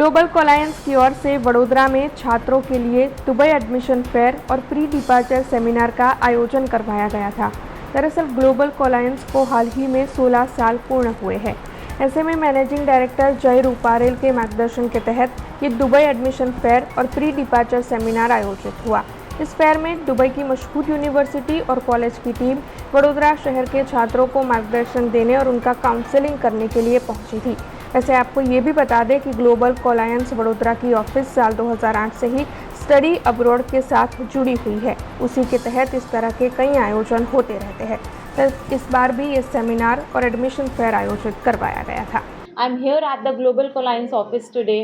Global कोलायंस की ओर से वडोदरा में छात्रों के लिए दुबई एडमिशन फेयर और प्री डिपार्चर सेमिनार का आयोजन करवाया गया था। दरअसल ग्लोबल कोलायंस को हाल ही में 16 साल पूर्ण हुए हैं। ऐसे में मैनेजिंग डायरेक्टर जय रूपारेल के मार्गदर्शन के तहत ये दुबई एडमिशन फेयर और प्री डिपार्चर सेमिनार आयोजित हुआ। इस फेयर में दुबई की मशहूर यूनिवर्सिटी और कॉलेज की टीम वडोदरा शहर के छात्रों को मार्गदर्शन देने और उनका काउंसलिंग करने के लिए पहुंची थी। वैसे आपको ये भी बता दें कि ग्लोबल कोलायंस वडोदरा की ऑफिस साल 2008 से ही स्टडी अब्रॉड के साथ जुड़ी हुई है। उसी के तहत इस तरह के कई आयोजन होते रहते हैं। तो इस बार भी ये सेमिनार और एडमिशन फेयर आयोजित करवाया गया था। I'm here at the Global Alliance office today,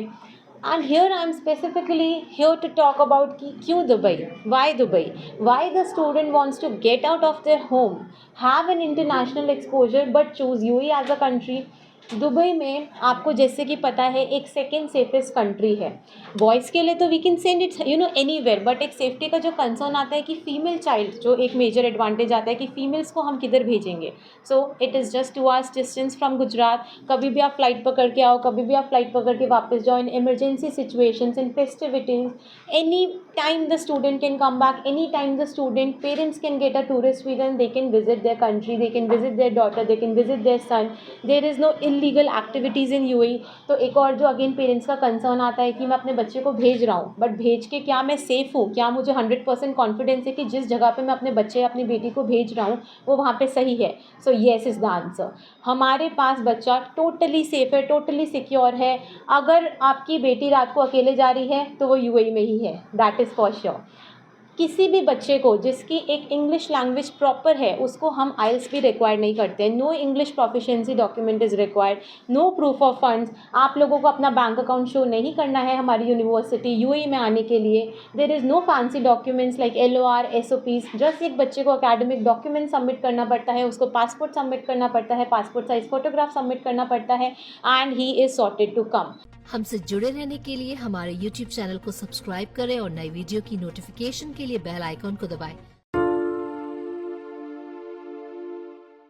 and here I'm specifically here to talk about कि क्यों Dubai, why the student wants to get out of their home, have an international exposure but choose UAE as a country। Dubai में आपको जैसे कि पता है एक second safest country है। बॉयज़ के लिए तो we can send it anywhere, but एक सेफ्टी का जो कंसर्न आता है कि फीमेल चाइल्ड, जो एक मेजर एडवांटेज आता है कि फीमेल्स को हम किधर भेजेंगे। So it is just 2 hours distance from Gujarat. कभी भी आप फ्लाइट पकड़ के आओ, कभी भी आप फ्लाइट पकड़ के वापस जाओ। In emergency situations, in festivities, any time the student can come back, any time the student parents can get a tourist visa and they can visit their country, they can visit their daughter, they can visit their son। there is no illegal activities in UAE। तो एक और जो again parents का concern आता है कि मैं अपने बच्चे को भेज रहा हूँ, बट भेज के क्या मैं सेफ़ हूँ, क्या मुझे 100% कॉन्फिडेंस है कि जिस जगह पे मैं अपने बच्चे अपनी बेटी को भेज रहा हूँ वो वहाँ पे सही है। So yes is the answer. हमारे पास बच्चा टोटली सेफ़ है, टोटली सिक्योर है। अगर आपकी बेटी रात को अकेले जा रही है तो वो UAE में ही है, दैट इज़ फॉर श्योर। किसी भी बच्चे को जिसकी एक इंग्लिश लैंग्वेज प्रॉपर है उसको हम आइल्स भी रिक्वायर नहीं करते हैं। No English proficiency document is required, no proof of funds. आप लोगों को अपना बैंक अकाउंट शो नहीं करना है हमारी यूनिवर्सिटी UAE में आने के लिए। There is no fancy documents like LOR SOPs। Just एक बच्चे को अकेडमिक डॉक्यूमेंट सबमिट करना पड़ता है, उसको पासपोर्ट सबमिट करना पड़ता है, पासपोर्ट साइज फोटोग्राफ सबमिट करना पड़ता है, and he is sorted to come. हमसे जुड़े रहने के लिए हमारे YouTube चैनल को सब्सक्राइब करें और नई वीडियो की नोटिफिकेशन के लिए बेल आइकॉन को दबाएं।